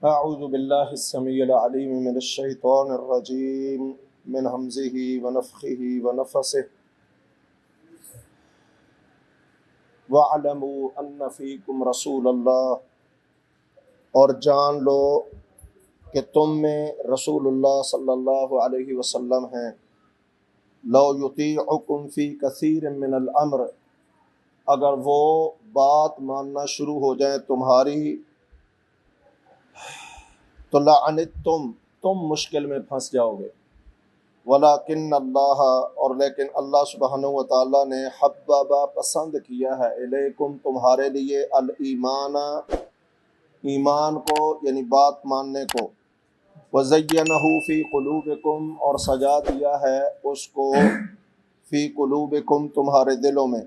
अऊज़ु बिल्लाहि स्समीइल अलीम मिनश शैतानिर रजीम मिन हमज़िही व नफ़्ख़िही व नफ़सिही वअलमू अन्न फ़ीकुम रसूलल्लाह। और जान लो कि तुम में रसूलुल्लाह सल्लल्लाहु अलैहि वसल्लम हैं। लौ युतीउकुम फ़ी कसीरिम मिनल अम्र, अगर वो बात मानना शुरू हो जाए तुम्हारी तो तुम मुश्किल में फंस जाओगे। वलाकिन अल्लाह, और लेकिन अल्लाह सुब्हानहु व तआला ने हब्बबा पसंद किया है इलैकुम तुम्हारे लिए अल ईमाना ईमान को, यानी बात मानने को। वज़य्यनहु फ़ी क़ुलूबिकुम, और सजा दिया है उसको फ़ी क़ुलूबिकुम तुम्हारे दिलों में।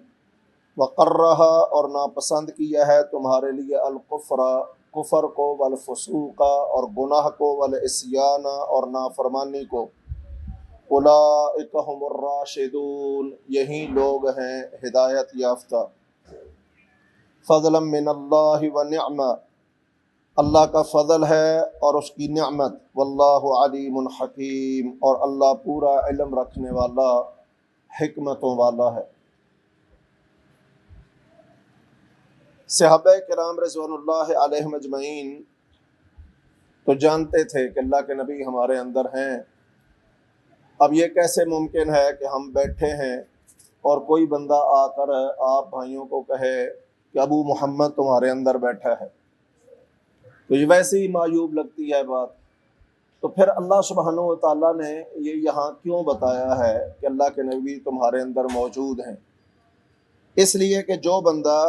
वक़र्रहा, और नापसंद किया है तुम्हारे लिए अल कुफ़्रा कुफ़र को, वल फ़ुसूक़ा, और गुनाह को, वल इस्याना, और नाफरमानी को। उलाइका हुमुर राशिदून, यही लोग हैं हिदायत याफ्ता। फ़ज़लन मिनल्लाहि व निअमा, अल्लाह का फ़ज़ल है और उसकी निअमत। वल्लाहु अलीमुन हकीम, और अल्लाह पूरा इल्म रखने वाला, हिकमतों वाला है। सहाबाए किराम रिज़वानुल्लाहि अलैहिम अजमईन तो जानते थे कि अल्लाह के नबी हमारे अंदर हैं। अब ये कैसे मुमकिन है कि हम बैठे हैं और कोई बंदा आकर आप भाइयों को कहे कि अबू मोहम्मद तुम्हारे अंदर बैठा है, तो ये वैसे ही मायूब लगती है बात। तो फिर अल्लाह सुब्हानहु व तआला ने ये यहाँ क्यों बताया है कि अल्लाह के नबी तुम्हारे अंदर मौजूद हैं? इसलिए कि जो बंदा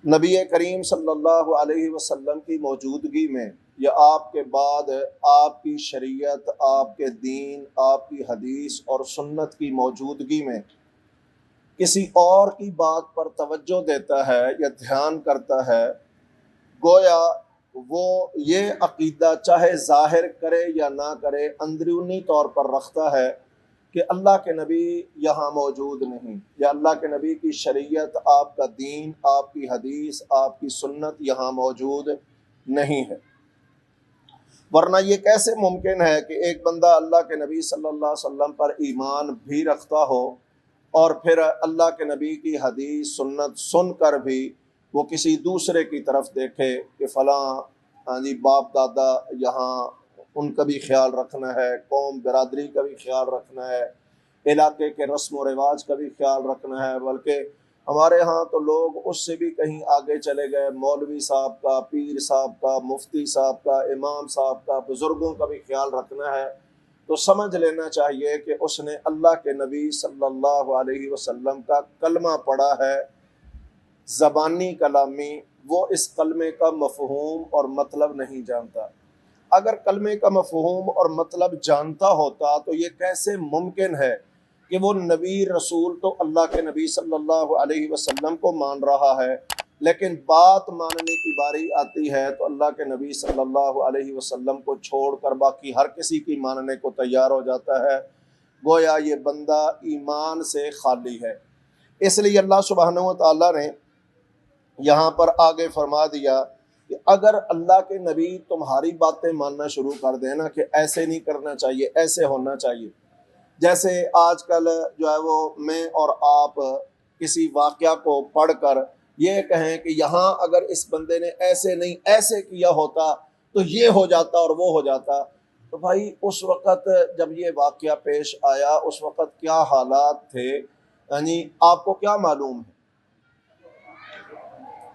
नबी करीम सल्लल्लाहु अलैहि वसल्लम की मौजूदगी में या आपके बाद आपकी शरीयत, आपके दीन, आपकी हदीस और सुन्नत की मौजूदगी में किसी और की बात पर तवज्जो देता है या ध्यान करता है, गोया वो ये अकीदा चाहे ज़ाहिर करे या ना करे, अंदरूनी तौर पर रखता है कि अल्लाह के नबी यहाँ मौजूद नहीं, या अल्लाह के नबी की शरीयत, आपका दीन, आपकी हदीस, आपकी सुन्नत यहाँ मौजूद नहीं है। वरना ये कैसे मुमकिन है कि एक बंदा अल्लाह के नबी सल्लल्लाहु अलैहि वसल्लम पर ईमान भी रखता हो और फिर अल्लाह के नबी की हदीस सुन्नत सुनकर भी वो किसी दूसरे की तरफ देखे कि फ़लाँ, हाँ जी, बाप दादा यहाँ उनका भी ख्याल रखना है, कौम बिरादरी का भी ख्याल रखना है, इलाके के रस्म व रिवाज का भी ख्याल रखना है। बल्कि हमारे यहाँ तो लोग उससे भी कहीं आगे चले गए, मौलवी साहब का, पीर साहब का, मुफ्ती साहब का, इमाम साहब का, बुज़ुर्गों का भी ख्याल रखना है। तो समझ लेना चाहिए कि उसने अल्लाह के नबी सल्लल्लाहु अलैहि वसल्लम का कलमा पढ़ा है, ज़बानी कलामी, वो इस कलमे का मफ़हूम और मतलब नहीं जानता। अगर कलमे का मफ़हूम और मतलब जानता होता तो ये कैसे मुमकिन है कि वो नबी रसूल तो अल्लाह के नबी सल्लल्लाहु अलैहि वसल्लम को मान रहा है, लेकिन बात मानने की बारी आती है तो अल्लाह के नबी सल्लल्लाहु अलैहि वसल्लम को छोड़कर बाकी हर किसी की मानने को तैयार हो जाता है। गोया ये बंदा ईमान से खाली है। इसलिए अल्लाह सुब्हानहु व तआला ने यहाँ पर आगे फरमा दिया कि अगर अल्लाह के नबी तुम्हारी बातें मानना शुरू कर देना कि ऐसे नहीं करना चाहिए, ऐसे होना चाहिए, जैसे आजकल जो है वो मैं और आप किसी वाक़या को पढ़कर ये कहें कि यहाँ अगर इस बंदे ने ऐसे नहीं ऐसे किया होता तो ये हो जाता और वो हो जाता। तो भाई उस वक़्त जब ये वाक़या पेश आया उस वक़्त क्या हालात थे, यानी आपको क्या मालूम है?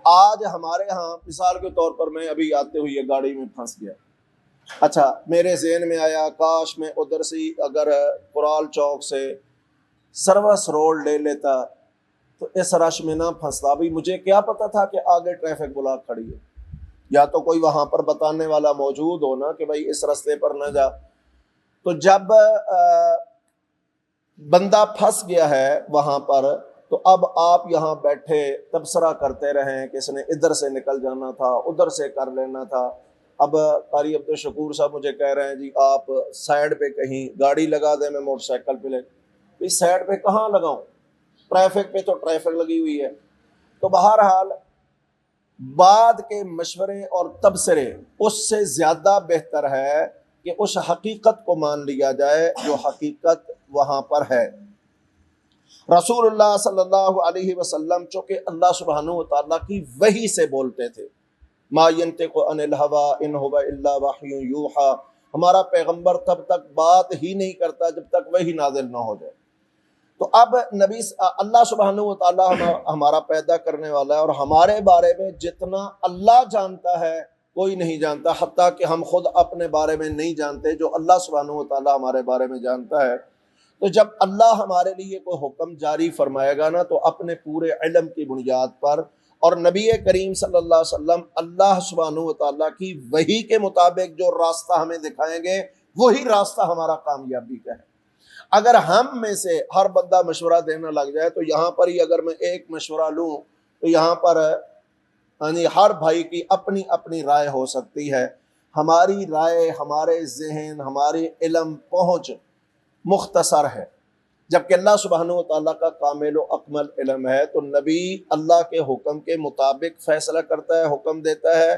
आज हमारे यहाँ मिसाल के तौर पर मैं अभी आते हुए गाड़ी में फंस गया। अच्छा, मेरे ज़हन में आया काश मैं उधर से अगर कुराल चौक से सर्विस रोड ले लेता तो इस रश में ना फंसता। अभी मुझे क्या पता था कि आगे ट्रैफिक ब्लॉक खड़ी है, या तो कोई वहां पर बताने वाला मौजूद हो ना कि भाई इस रास्ते पर न जा। तो जब बंदा फंस गया है वहां पर, तो अब आप यहाँ बैठे तबसरा करते रहें कि इसने इधर से निकल जाना था, उधर से कर लेना था। अब कारी अब्दुल शकूर साहब मुझे कह रहे हैं जी आप साइड पे कहीं गाड़ी लगा दें, मैं मोटरसाइकिल पे ले। भाई साइड पे कहाँ लगाऊं, ट्रैफिक पे तो ट्रैफिक लगी हुई है। तो बहरहाल बाद के मशवरे और तबसरे उससे ज़्यादा बेहतर है कि उस हकीकत को मान लिया जाए जो हकीकत वहाँ पर है। रसूलुल्लाह सल्लल्लाहु अलैहि वसल्लम चूँकि अल्लाह सुब्हानहू व तआला की वही से बोलते थे, मा यंतिकु अनिल हवा इन हुवा इल्ला वह्युन यूहा, हमारा पैगंबर तब तक बात ही नहीं करता जब तक वही नाजिल ना हो जाए। तो अब नबी अल्लाह सुब्हानहू व तआला हमारा पैदा करने वाला है और हमारे बारे में जितना अल्लाह जानता है कोई नहीं जानता, हत्ता कि हम खुद अपने बारे में नहीं जानते जो अल्लाह सुब्हानहू व तआला हमारे बारे में जानता है। तो जब अल्लाह हमारे लिए कोई हुक्म जारी फरमाएगा ना, तो अपने पूरे इल्म की बुनियाद पर और नबी करीम सल्लल्लाहु अलैहि वसल्लम अल्लाह सुब्हानहू व तआला की वही के मुताबिक जो रास्ता हमें दिखाएंगे वही रास्ता हमारा कामयाबी का है। अगर हम में से हर बंदा मशवरा देने लग जाए तो यहाँ पर ही अगर मैं एक मशवरा लूँ तो यहाँ पर यानी हर भाई की अपनी अपनी राय हो सकती है। हमारी राय, हमारे जहन, हमारी इल्म पहुँच मुख्तसर है, जबकि अल्लाह सुब्हानहू व तआला का कामिल व अकमल इल्म है। तो नबी अल्लाह के हुक्म के मुताबिक फैसला करता है, हुक्म देता है।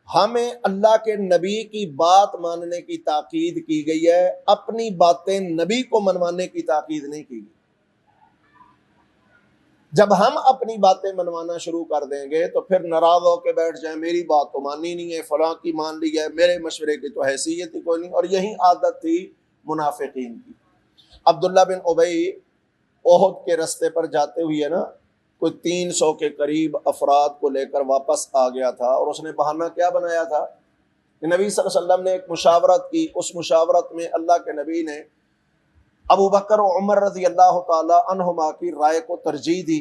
हमें अल्लाह के नबी की बात मानने की ताकीद की गई है, अपनी बातें नबी को मनवाने की ताकीद नहीं की गई। जब हम अपनी बातें मनवाना शुरू कर देंगे तो फिर नाराज होकर बैठ जाए, मेरी बात तो मानी नहीं है, फलां की मान ली है, मेरे मशवरे की तो हैसियत ही कोई नहीं। और यही आदत थी मुनाफिकीन की। अब्दुल्ला बिन उबई ओहद के रास्ते पर जाते हुए ना कोई 300 के करीब अफराद को लेकर वापस आ गया था और उसने बहाना क्या बनाया था कि नबी सल्लल्लाहु अलैहि वसल्लम ने एक मुशावरत की। उस मुशावरत में अल्लाह के नबी ने अबू बकर और उमर रज़ी अल्लाह ताला अन्हुमा की राय को तरजीह दी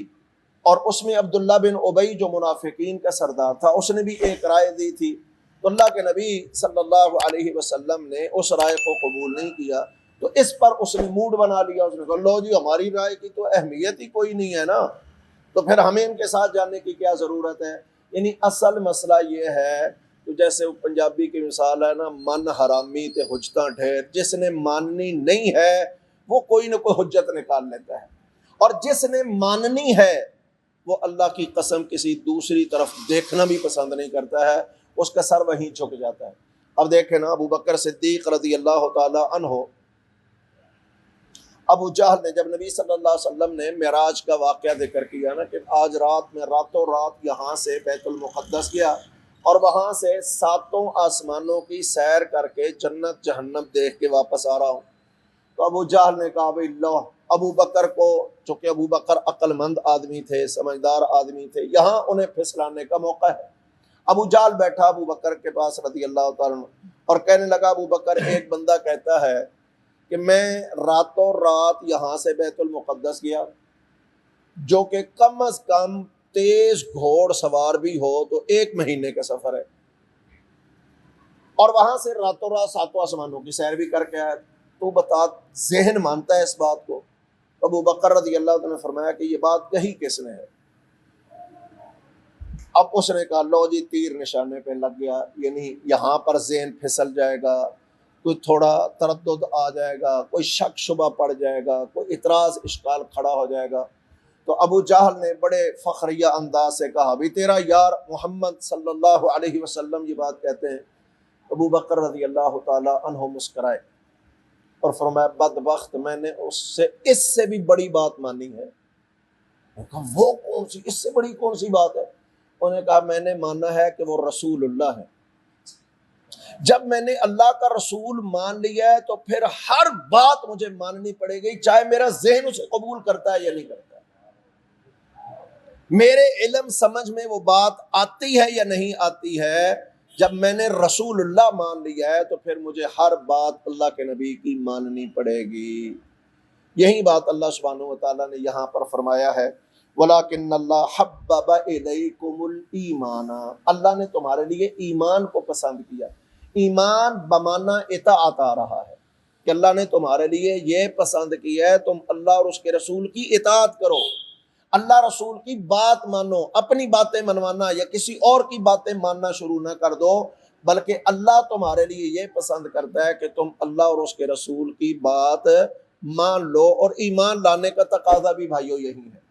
और उसमें अब्दुल्ला बिन उबई जो मुनाफिकीन का सरदार था उसने भी एक राय दी थी। तो अल्लाह के नबी सल्लल्लाहु अलैहि वसल्लम ने उस राय को कबूल नहीं किया। तो इस पर उसने मूड बना लिया, उसने कहा लो जी हमारी राय की तो अहमियत ही कोई नहीं है ना, तो फिर हमें इनके साथ जाने की क्या ज़रूरत है। यानी असल मसला ये है, तो जैसे वो पंजाबी की मिसाल है ना, मन हरामी ते हुज्जतां ढेर, जिसने माननी नहीं है वो कोई ना कोई हुज्जत निकाल लेता है और जिसने माननी है वो अल्लाह की कसम किसी दूसरी तरफ देखना भी पसंद नहीं करता है, उसका सर वहीं झुक जाता है। अब देखें ना, अबू बकर सिद्दीक रज़ी अल्लाह ताला अन्हो, अबू जहल ने जब नबी सल्लल्लाहु अलैहि वसल्लम ने मेराज का वाक़या जिक्र किया ना कि आज रात में रातों रात यहाँ से बैतुल मुक़द्दस गया और वहाँ से 7 आसमानों की सैर करके जन्नत जहन्नम देख के वापस आ रहा हूँ, तो अबू जहल ने कहा भाई लो, अबू बकर को, चूँकि अबू बकर अक्लमंद आदमी थे, समझदार आदमी थे, यहाँ उन्हें फिसलाने का मौका है। अबू जहल बैठा अबू बकर के पास रज़ी अल्लाह ताला और कहने लगा, अबू बकर एक बंदा कहता है कि मैं रातों रात यहाँ से बैतुल मुक़द्दस गया, जो कि कम अज़ कम तेज घोड़ सवार भी हो तो 1 महीने का सफ़र है, और वहाँ से रातों रात 7 आसमानों की सैर भी करके आया। तो बता, जहन मानता है इस बात को? अबू बकर रज़ी अल्लाह ताला ने फरमाया कि ये बात कही किसने है? अब उसने कहा लो जी तीर निशाने पे लग गया, यानी यहाँ पर जहन फिसल जाएगा, कोई थोड़ा तरद्दुद आ जाएगा, कोई शक शुबा पड़ जाएगा, कोई इतराज़ इश्काल खड़ा हो जाएगा। तो अबू जहल ने बड़े फ़ख्रिया अंदाज से कहा, भी तेरा यार मोहम्मद सल्लल्लाहु अलैहि वसल्लम ये बात कहते हैं। अबू बकर रज़ी अल्लाह ताला अन्हु मुस्कराए और फरमाया, बदबख्त, मैंने उससे इससे भी बड़ी बात मानी है। वो कौन सी, इससे बड़ी कौन सी बात है? उन्होंने कहा मैंने माना है कि वो रसूलुल्लाह है। जब मैंने अल्लाह का रसूल मान लिया है तो फिर हर बात मुझे माननी पड़ेगी, चाहे मेरा जहन उसे कबूल करता है या नहीं करता। मेरे इल्म समझ में वो बात आती है या नहीं आती है। जब मैंने रसूलुल्लाह मान लिया है तो फिर मुझे हर बात अल्लाह के नबी की माननी पड़ेगी। यही बात अल्लाह सुब्हानहू व तआला ने यहाँ पर फरमाया है, वलाकिन्नल्लाह हब्बबा इलैकुमुल ईमाना, अल्लाह ने तुम्हारे लिए ईमान को पसंद किया। ईमान बमाना इताअत आ रहा है कि अल्लाह ने तुम्हारे लिए ये पसंद किया है तुम अल्लाह और उसके रसूल की इताअत करो, अल्लाह रसूल की बात मानो, अपनी बातें मनवाना या किसी और की बातें मानना शुरू ना कर दो, बल्कि अल्लाह तुम्हारे लिए ये पसंद करता है कि तुम अल्लाह और उसके रसूल की बात मान लो। और ईमान लाने का तकाजा भी भाइयों यही है।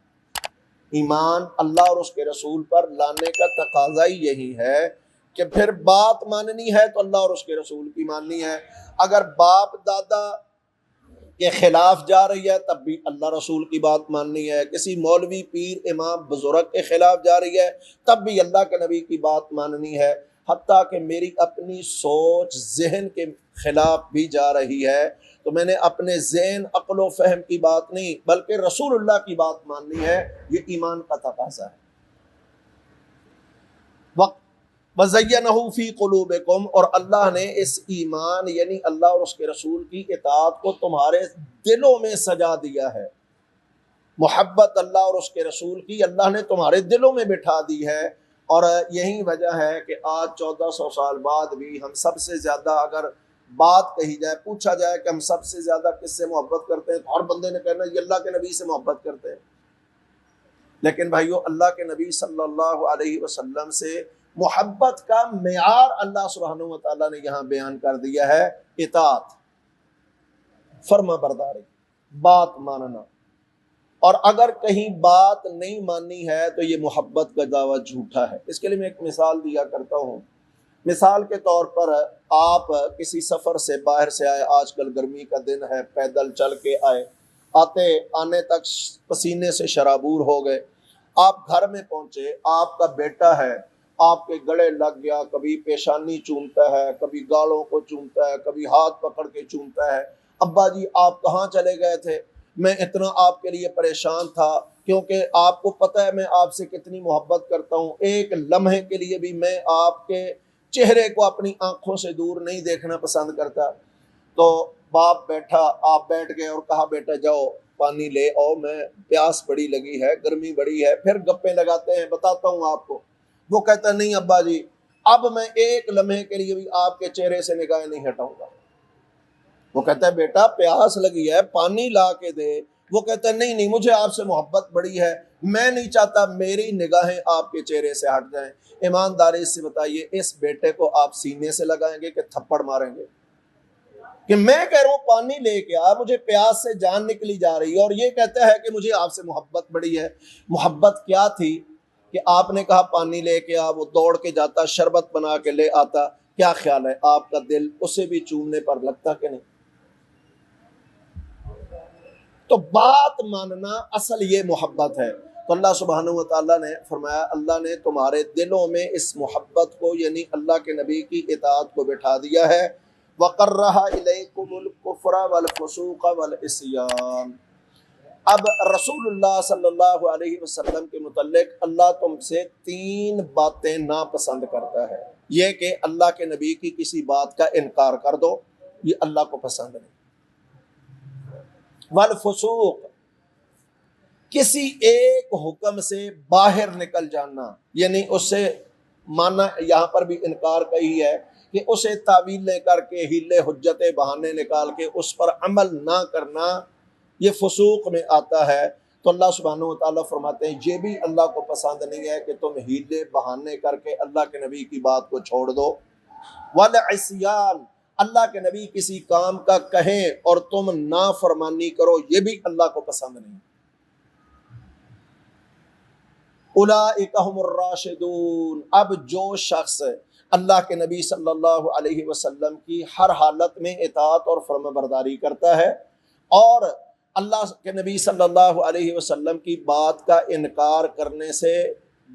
ईमान अल्लाह और उसके रसूल पर लाने का तकाजा ही यही है कि फिर बात माननी है तो अल्लाह और उसके रसूल की माननी है। अगर बाप दादा के खिलाफ जा रही है तब भी अल्लाह रसूल की बात माननी है। किसी मौलवी पीर इमाम बुजुर्ग के खिलाफ जा रही है तब भी अल्लाह के नबी की बात माननी है। हत्ता कि मेरी अपनी सोच जहन के खिलाफ भी जा रही है तो मैंने अपने जहन अक्ल फ़हम की बात नहीं बल्कि रसूलुल्लाह की बात माननी है। ये ईमान का तकाज़ा है। वक्त वज़य्यनहु फ़ी क़ुलूबिकुम, और अल्लाह ने इस ईमान यानी अल्लाह और उसके रसूल की इताअत को तुम्हारे दिलों में सजा दिया है। मोहब्बत अल्लाह और उसके रसूल की अल्लाह ने तुम्हारे दिलों में बिठा दी है। और यही वजह है कि आज 1400 साल बाद भी हम सबसे ज़्यादा अगर बात कही जाए, पूछा जाए कि हम सबसे ज़्यादा किससे मोहब्बत करते हैं तो हर बंदे ने कहना ये अल्लाह के नबी से मोहब्बत करते हैं। लेकिन भाइयों, अल्लाह के नबी सल्लल्लाहु अलैहि वसल्लम से मोहब्बत का मेयार अल्लाह सुब्हानहू व तआला ने यहाँ बयान कर दिया है। इताअत, फर्मा बरदारी, बात मानना। और अगर कहीं बात नहीं माननी है तो ये मोहब्बत का दावा झूठा है। इसके लिए मैं एक मिसाल दिया करता हूँ। मिसाल के तौर पर आप किसी सफ़र से बाहर से आए, आजकल गर्मी का दिन है, पैदल चल के आए, आते आने तक पसीने से शराबूर हो गए। आप घर में पहुँचे, आपका बेटा है, आपके गले लग गया, कभी पेशानी चूमता है, कभी गालों को चूमता है, कभी हाथ पकड़ के चूमता है। अब्बा जी आप कहाँ चले गए थे, मैं इतना आपके लिए परेशान था, क्योंकि आपको पता है मैं आपसे कितनी मोहब्बत करता हूँ। एक लम्हे के लिए भी मैं आपके चेहरे को अपनी आंखों से दूर नहीं देखना पसंद करता। तो बाप बैठा, आप बैठ गए और कहा बेटा जाओ पानी ले आओ, मैं प्यास बड़ी लगी है, गर्मी बड़ी है। फिर गप्पे लगाते हैं, बताता हूँ आपको। वो कहता नहीं अब्बा जी, अब मैं एक लम्हे के लिए भी आपके चेहरे से निगाहें नहीं हटाऊंगा। वो कहता है बेटा प्यास लगी है, पानी ला के दे। वो कहता है नहीं नहीं, मुझे आपसे मोहब्बत बड़ी है, मैं नहीं चाहता मेरी निगाहें आपके चेहरे से हट जाएं। ईमानदारी से बताइए, इस बेटे को आप सीने से लगाएंगे कि थप्पड़ मारेंगे? कि मैं कह रहा हूँ पानी लेके आ, मुझे प्यास से जान निकली जा रही है, और ये कहता है कि मुझे आपसे मोहब्बत बड़ी है। मोहब्बत क्या थी कि आपने कहा पानी लेके आ, वो दौड़ के जाता, शरबत बना के ले आता। क्या ख्याल है, आपका दिल उसे भी चूमने पर लगता कि नहीं? तो बात मानना असल ये मोहब्बत है। तो अल्लाह सुब्हानहू व तआला ने फरमाया, अल्लाह ने तुम्हारे दिलों में इस मोहब्बत को यानी अल्लाह के नबी की इताअत को बिठा दिया है। वक़र्रहा इलैकुमुल कुफ्र वल फुसूक़ वल इस्यान। अब रसूलुल्लाह सल्लल्लाहु अलैहि वसल्लम के मुतल्लिक अल्लाह तुमसे 3 बातें नापसंद करता है। ये कि अल्लाह के नबी की किसी बात का इनकार कर दो, ये अल्लाह को पसंद नहीं। वल फुसूक, किसी एक हुक्म से बाहर निकल जाना, यानी उससे माना यहाँ पर भी इनकार का ही है कि उसे तावीलें करके, हीले हुज्जते बहाने निकाल के उस पर अमल ना करना, ये फुसूक में आता है। तो अल्लाह सुब्हानहू व तआला फरमाते हैं ये भी अल्लाह को पसंद नहीं है कि तुम हीले बहाने करके अल्लाह के नबी की बात को छोड़ दो। वल इस्यान, अल्लाह के नबी किसी काम का कहें और तुम नाफरमानी करो, ये भी अल्लाह को पसंद नहीं। उलाइका हुमुर राशिदून, अब जो शख्स अल्लाह के नबी सल्लल्लाहु अलैहि वसल्लम की हर हालत में इताअत और फर्माबरदारी करता है और अल्लाह के नबी सल्लल्लाहु अलैहि वसल्लम की बात का इनकार करने से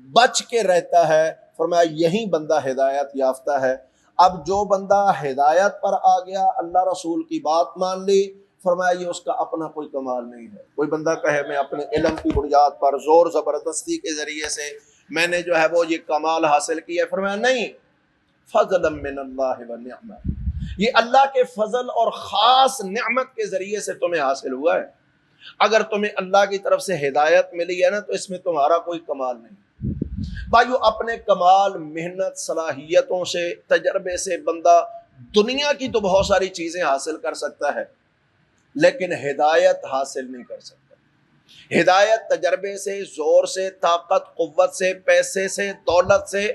बच के रहता है, फरमाया यही बंदा हिदायत याफ्ता है। अब जो बंदा हिदायत पर आ गया, अल्लाह रसूल की बात मान ली, फरमाया ये उसका अपना कोई कमाल नहीं है। कोई बंदा कहे मैं अपने इल्म की बुनियाद पर जोर ज़बरदस्ती के ज़रिए से मैंने जो है वो ये कमाल हासिल किया, फरमाया नहीं, फज़लन मिनल्लाहि व निअमा, ये अल्लाह के फजल और ख़ास नेमत के ज़रिए से तुम्हें हासिल हुआ है। अगर तुम्हें अल्लाह की तरफ से हिदायत मिली है ना, तो इसमें तुम्हारा कोई कमाल नहीं। भाइयों, अपने कमाल, मेहनत, सलाहियतों से, तजर्बे से बंदा दुनिया की तो बहुत सारी चीज़ें हासिल कर सकता है, लेकिन हिदायत हासिल नहीं कर सकता। हिदायत तजर्बे से, जोर से, ताकत कुव्वत से, पैसे से, दौलत से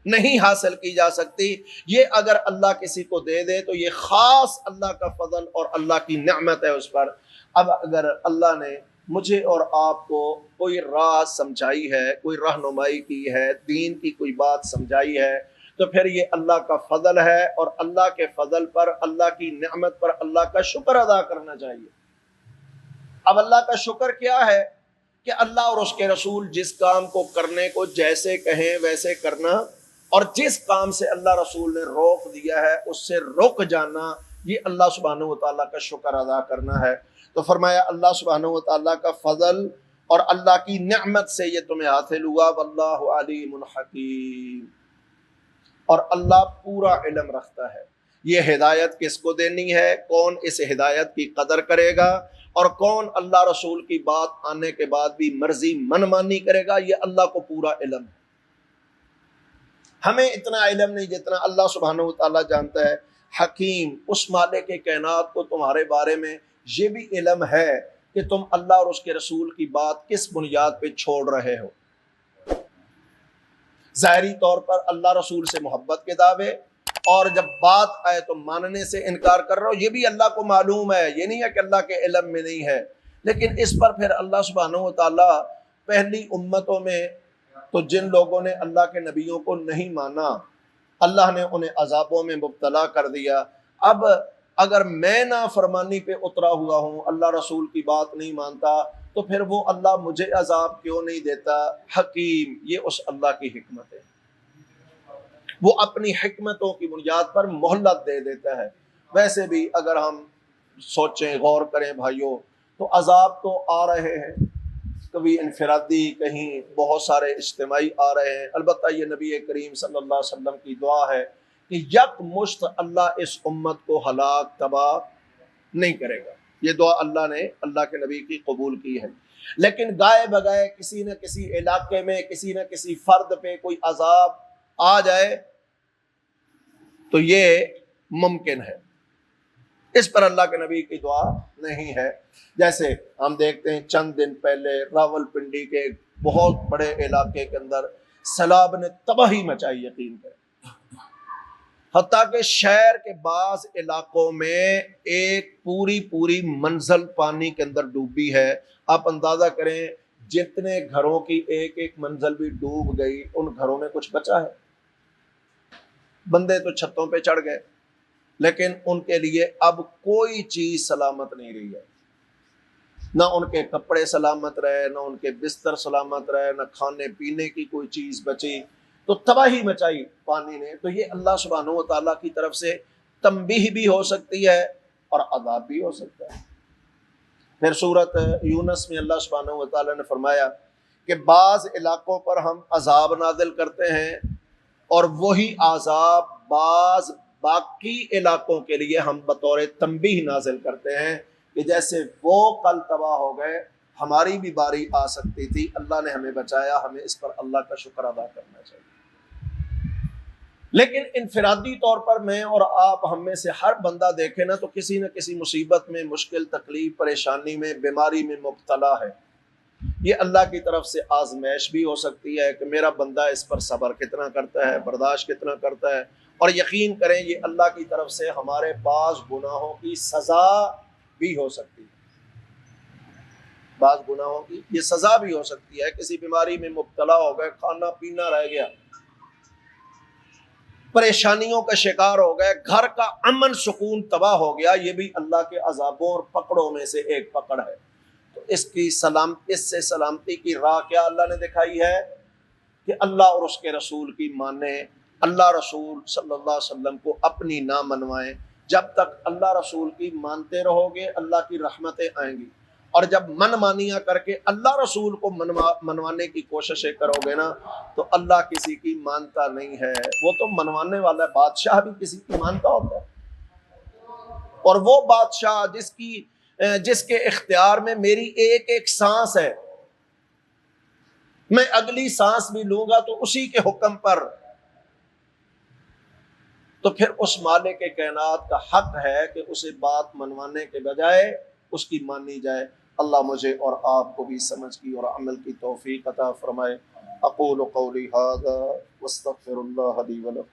नहीं हासिल की जा सकती। ये अगर अल्लाह किसी को दे दे तो ये खास अल्लाह का फजल और अल्लाह की नेमत है उस पर। अब अगर अल्लाह ने मुझे और आपको कोई राह समझाई है, कोई रहनुमाई की है, दीन की कोई बात समझाई है, तो फिर ये अल्लाह का फजल है, और अल्लाह के फजल पर, अल्लाह की नेमत पर अल्लाह का शुक्र अदा करना चाहिए। अब अल्लाह का शुक्र क्या है कि अल्लाह और उसके रसूल जिस काम को करने को जैसे कहें वैसे करना, और जिस काम से अल्लाह रसूल ने रोक दिया है उससे रुक जाना, ये अल्लाह सुब्हानहू व तआला का शुक्र अदा करना है। तो फरमाया अल्लाह सुब्हानहू व तआला का फजल और अल्लाह की नेमत से ये तुम्हें हासिल हुआ। वल्लाहु अलीमुन हकीम, और अल्लाह पूरा इल्म रखता है। ये हिदायत किसको देनी है, कौन इस हिदायत की कदर करेगा, और कौन अल्लाह रसूल की बात आने के बाद भी मर्जी मनमानी करेगा, ये अल्लाह को पूरा इल्म है। हमें इतना इल्म नहीं जितना अल्लाह सुब्हानहू व तआला जानता है। हकीम, उस मालिक के कायनात को तुम्हारे बारे में ये भी इल्म है कि तुम अल्लाह और उसके रसूल की बात किस बुनियाद पे छोड़ रहे हो। ज़ाहिरी तौर पर अल्लाह रसूल से मोहब्बत के दावे, और जब बात आए तो मानने से इनकार कर रहे हो, ये भी अल्लाह को मालूम है। ये नहीं है कि अल्लाह के इल्म में नहीं है, लेकिन इस पर फिर अल्लाह सुब्हानहू व तआला पहली उम्मतों में तो जिन लोगों ने अल्लाह के नबियों को नहीं माना, अल्लाह ने उन्हें अजाबों में मुब्तला कर दिया। अब अगर मैं ना फरमानी पे उतरा हुआ हूँ, अल्लाह रसूल की बात नहीं मानता, तो फिर वो अल्लाह मुझे अजाब क्यों नहीं देता। हकीम, ये उस अल्लाह की हिकमत है, वो अपनी हिकमतों की बुनियाद पर मोहलत दे देता है। वैसे भी अगर हम सोचें, गौर करें भाइयों, तो अजाब तो आ रहे हैं, कभी इनफरादी, कहीं बहुत सारे इज्तिमाई आ रहे हैं। अलबत्ता ये नबी करीम सल्लल्लाहु अलैहि वसल्लम की दुआ है कि यक मुश्त अल्लाह इस उम्मत को हलाक तबाह नहीं करेगा। ये दुआ अल्लाह ने अल्लाह के नबी की कबूल की है। लेकिन गाए बगाए किसी न किसी इलाके में, किसी न किसी फर्द पे कोई अजाब आ जाए तो ये मुमकिन है। इस पर अल्लाह के नबी की दुआ नहीं है। जैसे हम देखते हैं चंद दिन पहले रावलपिंडी के बहुत बड़े इलाके के अंदर सैलाब ने तबाही मचाई, यकीन करें। हत्ता के शहर के बाज इलाकों में एक पूरी पूरी मंजिल पानी के अंदर डूबी है। आप अंदाजा करें, जितने घरों की एक एक मंजिल भी डूब गई, उन घरों में कुछ बचा है? बंदे तो छतों पे चढ़ गए, लेकिन उनके लिए अब कोई चीज सलामत नहीं रही है। ना उनके कपड़े सलामत रहे, ना उनके बिस्तर सलामत रहे, ना खाने पीने की कोई चीज बची। तो तबाही मचाई पानी ने। तो ये अल्लाह सुब्हानहू व तआला की तरफ से तंबीह भी हो सकती है और अज़ाब भी हो सकता है। फिर सूरत यूनुस में अल्लाह सुब्हानहू व तआला ने फरमाया कि बाज़ इलाकों पर हम अजाब नाजिल करते हैं, और वही अजाब बाज़ बाकी इलाकों के लिए हम बतौर तंबीह नाजिल करते हैं कि जैसे वो कल तबाह हो गए, हमारी भी बारी आ सकती थी, अल्लाह ने हमें बचाया। हमें इस पर अल्लाह का शुक्र अदा करना चाहिए। लेकिन इनफरादी तौर पर मैं और आप, हम में से हर बंदा देखे ना, तो किसी न किसी मुसीबत में, मुश्किल, तकलीफ, परेशानी में, बीमारी में मुब्तला है। ये अल्लाह की तरफ से आजमाइश भी हो सकती है कि मेरा बंदा इस पर सब्र कितना करता है, बर्दाश्त कितना करता है। और यकीन करें, ये अल्लाह की तरफ से हमारे पास गुनाहों की सज़ा भी हो सकती है। बाज़ गुनाहों की ये सज़ा भी हो सकती है। किसी बीमारी में मुब्तला हो गए, खाना पीना रह गया, परेशानियों का शिकार हो गए, घर का अमन सुकून तबाह हो गया, ये भी अल्लाह के अजाबों और पकड़ों में से एक पकड़ है। तो इससे सलामती की राह क्या अल्लाह ने दिखाई है कि अल्लाह और उसके रसूल की माने, अल्लाह रसूल सल्लल्लाहु अलैहि वसल्लम को अपनी ना मनवाएं। जब तक अल्लाह रसूल की मानते रहोगे, अल्लाह की रहमतें आएंगी। और जब मनमानियाँ करके अल्लाह रसूल को मनवाने की कोशिशें करोगे ना, तो अल्लाह किसी की मानता नहीं है। वो तो मनवाने वाला बादशाह भी किसी की मानता होता है, और वो बादशाह जिसके इख्तियार में मेरी एक एक सांस है, मैं अगली सांस भी लूंगा तो उसी के हुक्म पर। तो फिर उस मालिक के कायनात का हक है कि उसे बात मनवाने के बजाय उसकी मानी जाए। अल्लाह मुझे और आपको भी समझ की और अमल की तौफीक अता फरमाए। अक़ूलु क़ौली हाज़ा वस्तग़फ़िरुल्लाह ली व लकुम।